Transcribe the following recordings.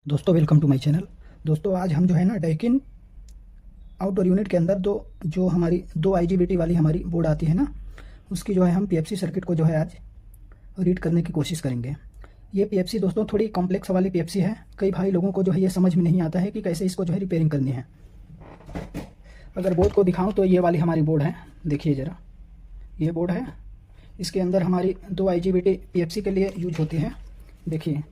दोस्तों welcome to my channel. दोस्तों आज हम जो है ना डैकिन आउटडोर यूनिट के अंदर जो हमारी दो आईजीबीटी वाली हमारी बोर्ड आती है ना, उसकी जो है हम पीएफसी सर्किट को जो है आज रीड करने की कोशिश करेंगे। ये पीएफसी दोस्तों थोड़ी कॉम्प्लेक्स वाली पीएफसी है। कई भाई लोगों को जो है ये समझ में नहीं आता है कि कैसे इसको जो है रिपेयरिंग करनी है। अगर बोर्ड को दिखाऊँ तो ये वाली हमारी बोर्ड है, देखिए ज़रा, ये बोर्ड है। इसके अंदर हमारी दो आईजीबीटी पीएफसी के लिए यूज होती है। देखिए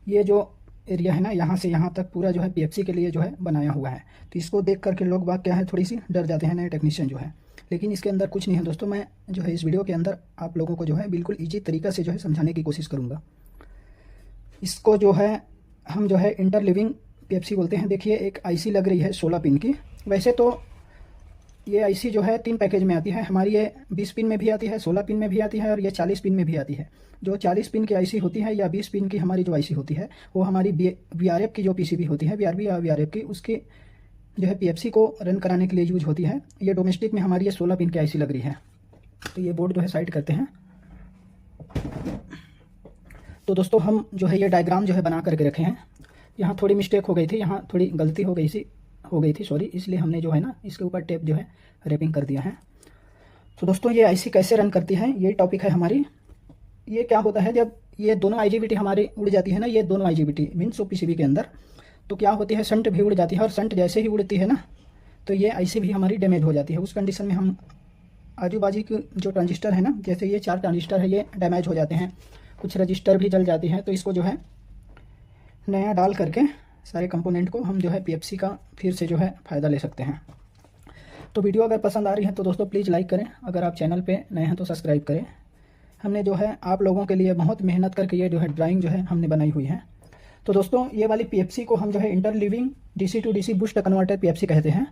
ये जो एरिया है ना, यहाँ से यहाँ तक पूरा जो है पीएफसी के लिए जो है बनाया हुआ है। तो इसको देख करके लोग बाग क्या है थोड़ी सी डर जाते हैं, नए टेक्नीशियन जो है। लेकिन इसके अंदर कुछ नहीं है दोस्तों। मैं जो है इस वीडियो के अंदर आप लोगों को जो है बिल्कुल ईजी तरीका से जो है समझाने की कोशिश करूँगा। इसको जो है हम जो है इंटरलिविंग पीएफसी बोलते हैं। देखिए एक आईसी लग रही है 16 पिन की। वैसे तो ये आईसी जो है 3 पैकेज में आती है हमारी। ये 20 पिन में भी आती है, 16 पिन में भी आती है और ये 40 पिन में भी आती है। जो 40 पिन की आईसी होती है या 20 पिन की हमारी जो आईसी होती है वो हमारी वीआरएफ की जो पीसीबी होती है, वीआरबी या वीआरएफ की, उसकी जो है पीएफसी को रन कराने के लिए यूज होती है। ये डोमेस्टिक में हमारी ये 16 पिन की आईसी लग रही है। तो ये बोर्ड जो है साइड करते हैं। तो दोस्तों हम जो है ये डायग्राम जो है बना करके रखे हैं। यहाँ थोड़ी मिस्टेक हो गई थी, यहाँ थोड़ी गलती हो गई थी सॉरी, इसलिए हमने जो है ना इसके ऊपर टेप जो है रैपिंग कर दिया है। तो दोस्तों ये आईसी कैसे रन करती है ये टॉपिक है हमारी। ये क्या होता है, जब ये दोनों आईजीबीटी हमारी उड़ जाती है ना, ये दोनों आईजीबीटी मीन्स पीसीबी के अंदर, तो क्या होती है शंट भी उड़ जाती है। और शंट जैसे ही उड़ती है ना तो ये आईसी भी हमारी डैमेज हो जाती है। उस कंडीशन में हम आजू बाजू की जो ट्रांजिस्टर है ना, जैसे ये 4 ट्रांजिस्टर है, ये डैमेज हो जाते हैं। कुछ रजिस्टर भी जल जाती हैं। तो इसको जो है नया डाल करके सारे कंपोनेंट को हम जो है पीएफसी का फिर से जो है फ़ायदा ले सकते हैं। तो वीडियो अगर पसंद आ रही है तो दोस्तों प्लीज़ लाइक करें। अगर आप चैनल पे नए हैं तो सब्सक्राइब करें। हमने जो है आप लोगों के लिए बहुत मेहनत करके ये जो है ड्राइंग जो है हमने बनाई हुई है। तो दोस्तों ये वाली पीएफसी को हम जो है interleaving DC to DC boost converter PFC कहते हैं।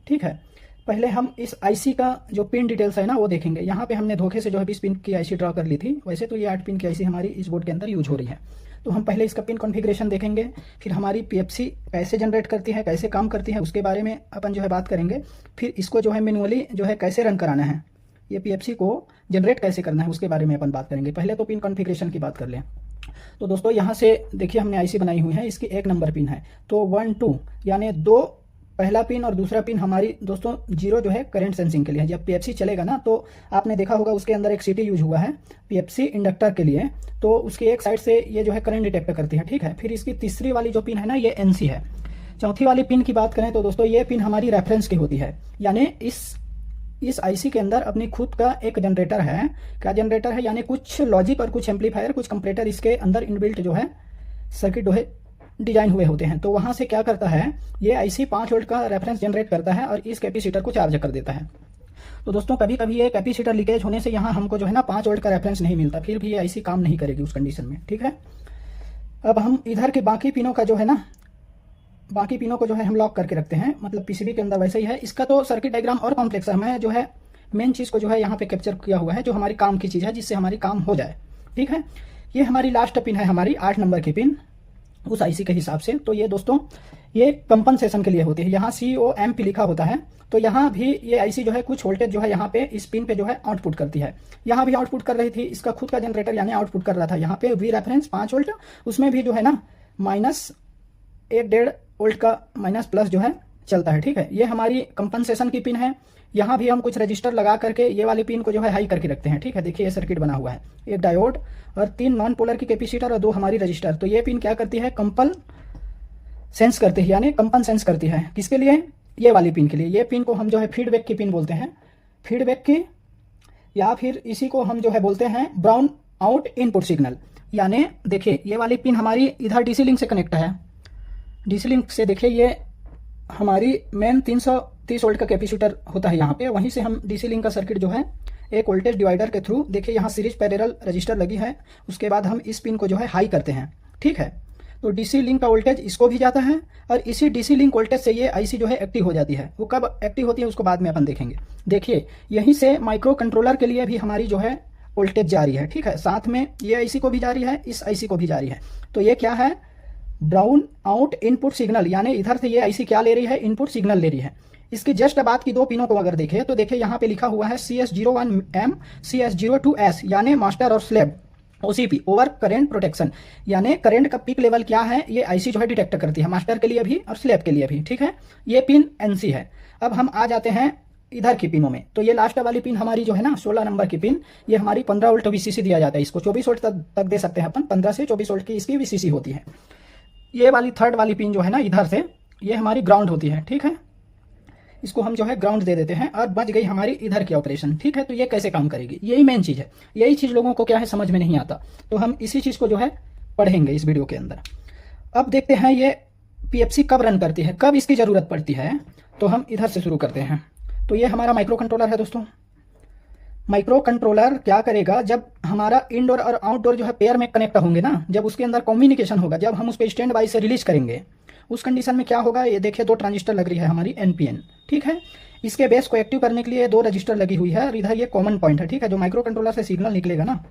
ठीक है, पहले हम इस आईसी का जो पिन डिटेल्स है ना वो देखेंगे। यहाँ पे हमने धोखे से जो है 20 पिन की आईसी ड्रॉ कर ली थी। वैसे तो ये 8 पिन की आईसी हमारी इस बोर्ड के अंदर यूज हो रही है। तो हम पहले इसका पिन कॉन्फ़िगरेशन देखेंगे, फिर हमारी पीएफसी कैसे जनरेट करती है, कैसे काम करती है, उसके बारे में अपन जो है बात करेंगे। फिर इसको जो है मैनुअली जो है कैसे रन कराना है, ये पीएफसी को जनरेट कैसे करना है, उसके बारे में अपन बात करेंगे। पहले तो पिन कॉन्फ़िगरेशन की बात कर लें। तो दोस्तों यहाँ से देखिए हमने आईसी बनाई हुई है, इसकी 1 नंबर पिन है। तो 1 2 यानी 2 पहला पिन और दूसरा पिन हमारी दोस्तों 0 जो है करंट सेंसिंग के लिए है। जब पीएफसी चलेगा ना तो आपने देखा होगा उसके अंदर एक सीटी यूज हुआ है पीएफसी इंडक्टर के लिए। तो उसकी एक साइड से ये जो है करंट डिटेक्ट करती है। ठीक है, फिर इसकी तीसरी वाली जो पिन है ना ये एनसी है। चौथी वाली पिन की बात करें तो दोस्तों ये पिन हमारी रेफरेंस की होती है। यानी इस आईसी के अंदर अपनी खुद का एक जनरेटर है। क्या जनरेटर है, यानी कुछ लॉजिक और कुछ एम्पलीफायर, कुछ कंपरेटर इसके अंदर इनबिल्ट जो है सर्किट जो है डिजाइन हुए होते हैं। तो वहां से क्या करता है, ये आईसी 5 वोल्ट का रेफरेंस जनरेट करता है और इस कैपेसिटर को चार्ज कर देता है। तो दोस्तों कभी कभी ये कैपेसिटर लीकेज होने से यहाँ हमको जो है ना 5 वोल्ट का रेफरेंस नहीं मिलता, फिर भी ये आईसी काम नहीं करेगी उस कंडीशन में। ठीक है, अब हम इधर के बाकी पिनों का जो है ना, बाकी पिनों को जो है हम लॉक करके रखते हैं। मतलब पीसीबी के अंदर वैसे ही है। इसका तो सर्किट डायग्राम और कॉम्प्लेक्स है। मैं जो है मेन चीज़ को जो है यहाँ पे कैप्चर किया हुआ है, जो हमारी काम की चीज़ है, जिससे हमारी काम हो जाए। ठीक है, ये हमारी लास्ट पिन है, हमारी 8 नंबर की पिन उस आईसी के हिसाब से। तो ये दोस्तों ये कंपनसेशन के लिए होती है। यहाँ COMP लिखा होता है। तो यहाँ भी ये आईसी जो है कुछ वोल्टेज जो है यहाँ पे इस पिन पे जो है आउटपुट करती है। यहाँ भी आउटपुट कर रही थी, इसका खुद का जनरेटर यानी आउटपुट कर रहा था। यहाँ पे वी रेफरेंस 5 वोल्ट, उसमें भी जो है ना माइनस 1.5 वोल्ट का माइनस प्लस जो है चलता है। ठीक है, ये हमारी कंपनसेशन की पिन है। यहाँ भी हम कुछ रजिस्टर लगा करके ये वाली पिन को जो है हाई करके रखते हैं। ठीक है, देखिए ये सर्किट बना हुआ है, एक डायोड और 3 नॉन पोलर की कैपेसिटर और 2 हमारी रजिस्टर। तो ये पिन क्या करती है, कंपल सेंस करती है, यानी कंपन सेंस करती है। किसके लिए, ये वाली पिन के लिए। ये पिन को हम जो है फीडबैक की पिन बोलते हैं, फीडबैक की, या फिर इसी को हम जो है बोलते हैं ब्राउन आउट इनपुट सिग्नल। यानी देखिए ये वाली पिन हमारी इधर डीसी लिंक से कनेक्ट है। डीसी लिंक से देखिए ये हमारी मेन 330 वोल्ट का कैपेसिटर होता है यहाँ पे। वहीं से हम डीसी लिंक का सर्किट जो है एक वोल्टेज डिवाइडर के थ्रू, देखिए यहाँ सीरीज पैरेलल रजिस्टर लगी है। उसके बाद हम इस पिन को जो है हाई करते हैं। ठीक है, तो डीसी लिंक का वोल्टेज इसको भी जाता है और इसी डीसी लिंक वोल्टेज से ये आईसी जो है एक्टिव हो जाती है। वो कब एक्टिव होती है उसको बाद में अपन देखेंगे। देखिए यहीं से माइक्रो कंट्रोलर के लिए भी हमारी जो है वोल्टेज जा रही है। ठीक है, साथ में ये आईसी को भी जा रही है, इस आईसी को भी जा रही है। तो ये क्या है, ब्राउन आउट इनपुट सिग्नल। यानी इधर से ये आईसी क्या ले रही है, इनपुट सिग्नल ले रही है। इसकी जस्ट बाद की 2 पिनों को अगर देखें तो देखिए यहाँ पे लिखा हुआ है CS01M CS02S, यानी मास्टर और slave. OCP, over current protection, यानी करंट का पीक लेवल क्या है ये आईसी जो है डिटेक्ट करती है, मास्टर के लिए भी और स्लैब के लिए भी, ठीक है। ये पिन NC है। अब हम आ जाते हैं इधर की पिनों में। तो ये लास्ट वाली पिन हमारी जो है ना 16 नंबर की पिन, ये हमारी 15 वोल्ट VCC दिया जाता है, इसको 24 वोल्ट तक दे सकते हैं अपन, 15 से 24 वोल्ट की इसकी VCC होती है। ये वाली थर्ड वाली पिन जो है ना इधर से, ये हमारी ग्राउंड होती है, ठीक है। इसको हम जो है ग्राउंड दे देते हैं और बच गई हमारी इधर की ऑपरेशन, ठीक है। तो ये कैसे काम करेगी, यही मेन चीज़ है। यही चीज़ लोगों को क्या है समझ में नहीं आता, तो हम इसी चीज़ को जो है पढ़ेंगे इस वीडियो के अंदर। अब देखते हैं ये PFC कब रन करती है, कब इसकी ज़रूरत पड़ती है। तो हम इधर से शुरू करते हैं। तो ये हमारा माइक्रो कंट्रोलर है दोस्तों। माइक्रो कंट्रोलर क्या करेगा, जब हमारा इनडोर और आउटडोर जो है पेयर में कनेक्ट होंगे ना, जब उसके अंदर कम्युनिकेशन होगा, जब हम उस पर स्टैंड बाई से रिलीज करेंगे, उस कंडीशन में क्या होगा, ये देखिए 2 ट्रांजिस्टर लग रही है हमारी NPN, ठीक है। इसके बेस को एक्टिव करने के लिए 2 रजिस्टर लगी हुई है और इधर ये कॉमन पॉइंट है, ठीक है। जो माइक्रो कंट्रोलर से सिग्नल निकलेगा ना,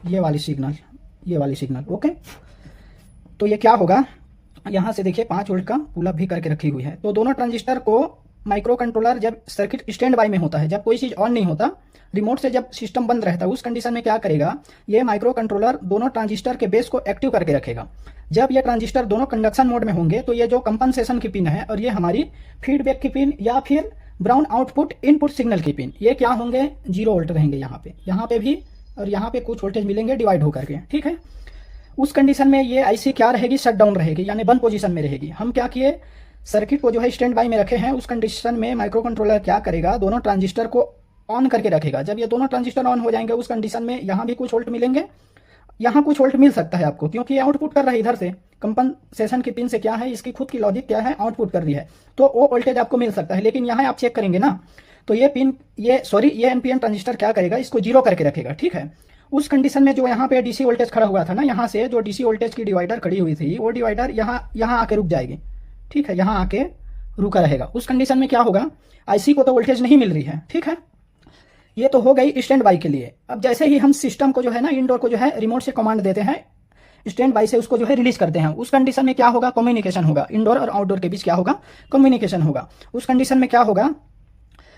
ये वाली सिग्नल, ओके। तो ये क्या होगा, यहाँ से देखिए 5 वोल्ट का पुल अप भी करके रखी हुई है। तो दोनों ट्रांजिस्टर को माइक्रो कंट्रोलर जब सर्किट स्टैंड बाई में होता है, जब कोई चीज़ ऑन नहीं होता, रिमोट से जब सिस्टम बंद रहता है, उस कंडीशन में क्या करेगा, ये माइक्रो कंट्रोलर दोनों ट्रांजिस्टर के बेस को एक्टिव करके रखेगा। जब ये ट्रांजिस्टर दोनों कंडक्शन मोड में होंगे, तो ये जो कंपनसेशन की पिन है और ये हमारी फीडबैक की पिन या फिर ब्राउन आउटपुट इनपुट सिग्नल की पिन, ये क्या होंगे, 0 वोल्ट रहेंगे यहाँ पे भी, और यहाँ पे कुछ वोल्टेज मिलेंगे डिवाइड होकर के, ठीक है। उस कंडीशन में ये आईसी क्या रहेगी, शट डाउन रहेगी, यानी बंद पोजीशन में रहेगी। हम क्या किए, सर्किट को जो है स्टैंड बाई में रखे हैं। उस कंडीशन में माइक्रो कंट्रोलर क्या करेगा, दोनों ट्रांजिस्टर को ऑन करके रखेगा। जब ये दोनों ट्रांजिस्टर ऑन हो जाएंगे, उस कंडीशन में यहाँ भी कुछ वोल्ट मिलेंगे, यहाँ कुछ वोल्ट मिल सकता है आपको, क्योंकि ये आउटपुट कर रहा है इधर से। कंपनसेशन की पिन से क्या है, इसकी खुद की लॉजिक क्या है, आउटपुट कर रही है, तो वो वोल्टेज आपको मिल सकता है। लेकिन यहाँ आप चेक करेंगे ना, तो ये NPN ट्रांजिस्टर क्या करेगा, इसको 0 करके रखेगा, ठीक है। उस कंडीशन में जो यहाँ पे DC वोल्टेज खड़ा हुआ था ना, यहाँ से जो DC वोल्टेज की डिवाइडर खड़ी हुई थी, वो डिवाइडर यहाँ आके रुक जाएगी, ठीक है, यहाँ आके रुका रहेगा। उस कंडीशन में क्या होगा, आईसी को तो वोल्टेज नहीं मिल रही है, ठीक है। ये तो हो गई स्टैंड बाई के लिए। अब जैसे ही हम सिस्टम को जो है ना, इनडोर को जो है रिमोट से कमांड देते हैं, स्टैंड बाई से उसको जो है रिलीज करते हैं, उस कंडीशन में क्या होगा, कम्युनिकेशन होगा, इनडोर और आउटडोर के बीच क्या होगा, कम्युनिकेशन होगा। उस कंडीशन में क्या होगा,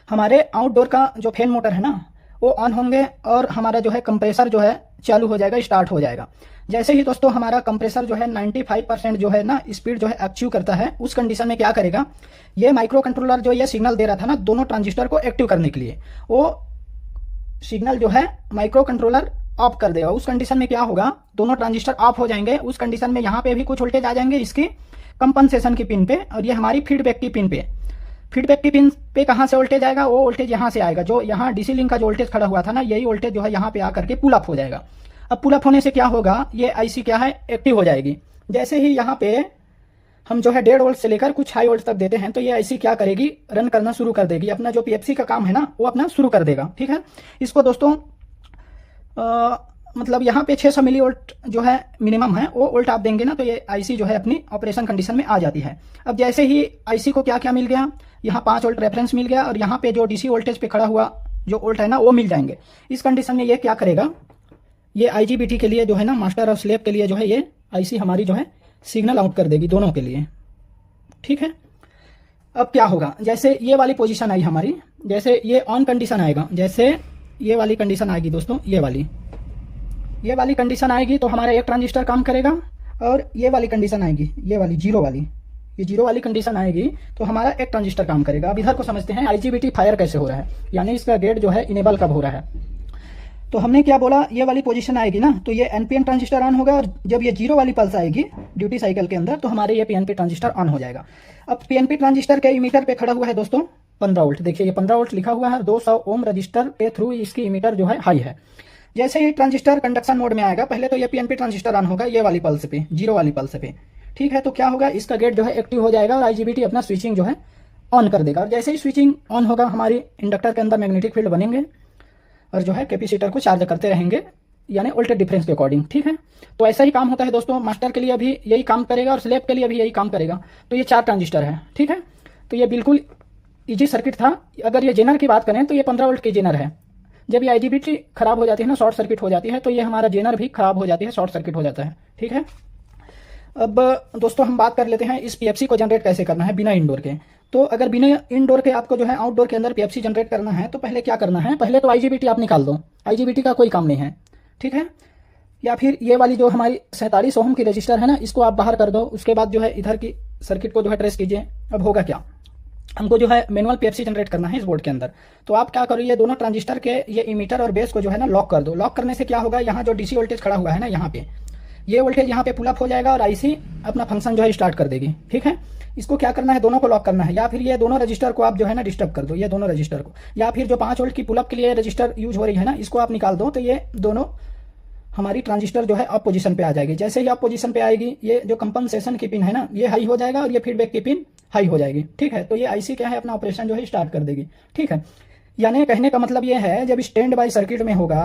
हमारे आउटडोर का जो फैन मोटर है ना, वो ऑन होंगे और हमारा जो है कंप्रेसर जो है चालू हो जाएगा, स्टार्ट हो जाएगा। जैसे ही दोस्तों हमारा कंप्रेसर जो है 95% जो है ना स्पीड जो है अचीव करता है, उस कंडीशन में क्या करेगा, ये माइक्रो कंट्रोलर जो ये सिग्नल दे रहा था ना दोनों ट्रांजिस्टर को एक्टिव करने के लिए, वो सिग्नल जो है माइक्रो कंट्रोलर ऑफ कर देगा। उस कंडीशन में क्या होगा, दोनों ट्रांजिस्टर ऑफ हो जाएंगे। उस कंडीशन में यहाँ पे भी कुछ वोल्टेज आ जाएंगे इसकी कंपनसेशन की पिन पे, और ये हमारी फीडबैक की पिन पे। फीडबैक की पिन पे कहाँ से वोल्टेज आएगा, वो वोल्टेज यहाँ से आएगा, जो यहाँ DC लिंक का जो वोल्टेज खड़ा हुआ था ना, यही वोल्टेज जो है यहाँ पे आकर के पुल अप हो जाएगा। अब पुल अप होने से क्या होगा, ये आईसी क्या है, एक्टिव हो जाएगी। जैसे ही यहाँ पे हम जो है 1.5 वोल्ट से लेकर कुछ हाई वोल्ट तक देते हैं, तो ये आईसी क्या करेगी, रन करना शुरू कर देगी, अपना जो PFC का काम है ना वो अपना शुरू कर देगा, ठीक है। इसको दोस्तों मतलब यहाँ पे 600 मिली वोल्ट जो है मिनिमम है, वो वोल्ट आप देंगे ना, तो ये आईसी जो है अपनी ऑपरेशन कंडीशन में आ जाती है। अब जैसे ही आईसी को क्या क्या मिल गया, यहाँ 5 वोल्ट रेफरेंस मिल गया, और यहाँ पे जो DC वोल्टेज पे खड़ा हुआ जो वोल्ट है ना वो मिल जाएंगे। इस कंडीशन में ये क्या करेगा, ये IGBT के लिए जो है ना, मास्टर और स्लेव के लिए जो है ये आईसी हमारी जो है सिग्नल आउट कर देगी दोनों के लिए, ठीक है। अब क्या होगा, जैसे ये वाली पोजीशन आई हमारी, जैसे ये ऑन कंडीशन आएगा, जैसे ये वाली कंडीशन आएगी दोस्तों, ये वाली कंडीशन आएगी, तो हमारा एक ट्रांजिस्टर काम करेगा, और ये वाली कंडीशन आएगी, ये वाली जीरो वाली कंडीशन आएगी, तो हमारा एक ट्रांजिस्टर काम करेगा। अब इधर को समझते हैं IGBT फायर कैसे हो रहा है, यानी इसका गेट जो है इनेबल कब हो रहा है। तो हमने क्या बोला, ये वाली पोजीशन आएगी ना, तो ये NPN ट्रांजिस्टर ऑन होगा, और जब ये 0 वाली पल्स आएगी ड्यूटी साइकिल के अंदर, तो हमारे ये PNP ट्रांजिस्टर ऑन हो जाएगा। अब PNP ट्रांजिस्टर के इमीटर पे खड़ा हुआ है दोस्तों 15 वोल्ट, देखिए ये 15 वोल्ट लिखा हुआ है, 200 ओम रजिस्टर पे थ्रू इसकी इमीटर जो है हाई है। जैसे ही ट्रांजिस्टर कंडक्शन मोड में आएगा, पहले तो ये PNP ट्रांजिस्टर ऑन होगा, ये वाली पल्स पे, 0 वाली पल्स पे, ठीक है। तो क्या होगा, इसका गेट जो है एक्टिव हो जाएगा, और IGBT अपना स्विचिंग जो है ऑन कर देगा। और जैसे ही स्विचिंग ऑन होगा, हमारी इंडक्टर के अंदर मैग्नेटिक फील्ड बनेंगे, और जो है कैपेसिटर को चार्ज करते रहेंगे, यानी वोल्टेज डिफरेंस के अकॉर्डिंग, ठीक है। तो ऐसा ही काम होता है दोस्तों, मास्टर के लिए भी यही काम करेगा और स्लेव के लिए भी यही काम करेगा। तो ये 4 ट्रांजिस्टर है, ठीक है। तो ये बिल्कुल ईजी सर्किट था। अगर ये जेनर की बात करें तो ये 15 वोल्ट की जेनर है। जब ये IGBT खराब हो जाती है ना, शॉर्ट सर्किट हो जाती है, तो ये हमारा जेनर भी खराब हो जाती है, शॉर्ट सर्किट हो जाता है, ठीक है। अब दोस्तों हम बात कर लेते हैं इस PFC को जनरेट कैसे करना है बिना इंडोर के। तो अगर बिना इंडोर के आपको जो है आउटडोर के अंदर PFC जनरेट करना है, तो पहले क्या करना है, पहले तो IGBT आप निकाल दो, IGBT का कोई काम नहीं है, ठीक है। या फिर ये वाली जो हमारी 47 ओम की रजिस्टर है ना, इसको आप बाहर कर दो। उसके बाद जो है इधर की सर्किट को जो है ट्रेस कीजिए। अब होगा क्या, हमको जो है मैनुअल पीएफसी जनरेट करना है इस बोर्ड के अंदर। तो आप क्या करो, ये दोनों ट्रांजिस्टर के ये इमीटर और बेस को जो है ना लॉक कर दो। लॉक करने से क्या होगा, यहाँ जो डीसी वोल्टेज खड़ा हुआ है ना, यहाँ पे ये वोल्टेज यहाँ पे पुल अप हो जाएगा और आईसी अपना फंक्शन जो है स्टार्ट कर देगी। ठीक है, इसको क्या करना है, दोनों को लॉक करना है। या फिर ये दोनों रजिस्टर को आप जो है ना डिस्टर्ब कर दो, ये दोनों रजिस्टर को। या फिर जो 5 वोल्ट की पुल अप के लिए रजिस्टर यूज हो रही है ना, इसको आप निकाल दो। तो ये दोनों हमारी ट्रांजिस्टर जो है अप पोजीशन पे आ जाएगी। जैसे ही अप पोजीशन पे आएगी, ये जो कंपनसेशन की पिन है ना, ये हाई हो जाएगा और ये फीडबैक की पिन हाई हो जाएगी। ठीक है, तो ये आईसी क्या है, अपना ऑपरेशन जो है स्टार्ट कर देगी। ठीक है, यानी कहने का मतलब ये है, जब स्टैंड बाई सर्किट में होगा,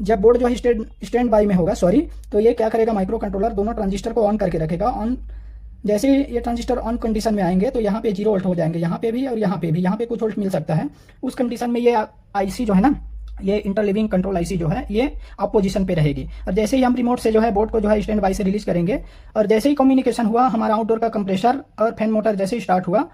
जब बोर्ड जो है स्टैंड बाई में होगा, सॉरी, तो ये क्या करेगा, माइक्रो कंट्रोलर दोनों ट्रांजिस्टर को ऑन करके रखेगा। ऑन जैसे ही ये ट्रांजिस्टर ऑन कंडीशन में आएंगे तो यहाँ पे 0 वोल्ट हो जाएंगे, यहाँ पे भी और यहाँ पे भी। यहाँ पे कुछ वोल्ट मिल सकता है। उस कंडीशन में ये आईसी जो है ना, ये इंटरलिविंग कंट्रोल आईसी जो है, ये अप पोजीशन पे रहेगी। और जैसे ही हम रिमोट से जो है बोर्ड को जो है स्टैंड बाई से रिलीज करेंगे, और जैसे ही कम्युनिकेशन हुआ, हमारा आउटडोर का कंप्रेसर और फैन मोटर जैसे ही स्टार्ट हुआ,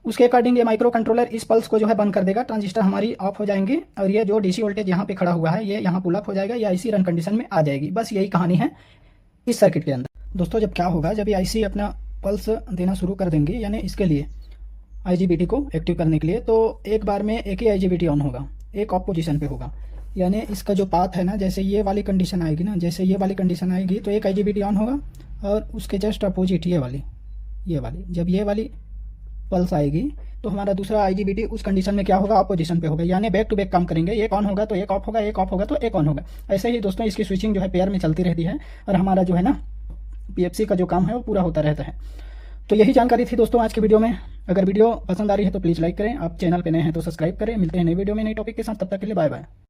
उसके अकॉर्डिंग ये माइक्रो कंट्रोलर इस पल्स को जो है बंद कर देगा। ट्रांजिस्टर हमारी ऑफ हो जाएंगे और ये जो डीसी वोल्टेज यहाँ पे खड़ा हुआ है, ये यहाँ पुल अप हो जाएगा, ये आईसी रन कंडीशन में आ जाएगी। बस यही कहानी है इस सर्किट के अंदर। दोस्तों, जब क्या होगा, जब ये आईसी अपना पल्स देना शुरू कर देंगे, यानी इसके लिए आईजीबीटी को एक्टिव करने के लिए, तो एक बार में एक ही आईजीबीटी ऑन होगा, एक ऑफ पोजीशन पे होगा। यानी इसका जो पाथ है ना, जैसे ये वाली कंडीशन आएगी ना, जैसे ये वाली कंडीशन आएगी तो एक आईजीबीटी ऑन होगा, और उसके जस्ट अपोजिट ये वाली जब ये वाली पल्स आएगी तो हमारा दूसरा आईजीबीटी उस कंडीशन में क्या होगा, ऑफ पोजीशन पे होगा। यानी बैक टू बैक काम करेंगे, एक ऑन होगा तो एक ऑफ होगा, एक ऑफ होगा तो एक ऑन होगा। ऐसे ही दोस्तों इसकी स्विचिंग जो है पेयर में चलती रहती है, और हमारा जो है ना पीएफसी का जो काम है वो पूरा होता रहता है। तो यही जानकारी थी दोस्तों आज की वीडियो में। अगर वीडियो पसंद आ रही है तो प्लीज़ लाइक करें, आप चैनल पे नए हैं तो सब्सक्राइब करें। मिलते हैं नई वीडियो में नई टॉपिक के साथ, तब तक के लिए बाय बाय।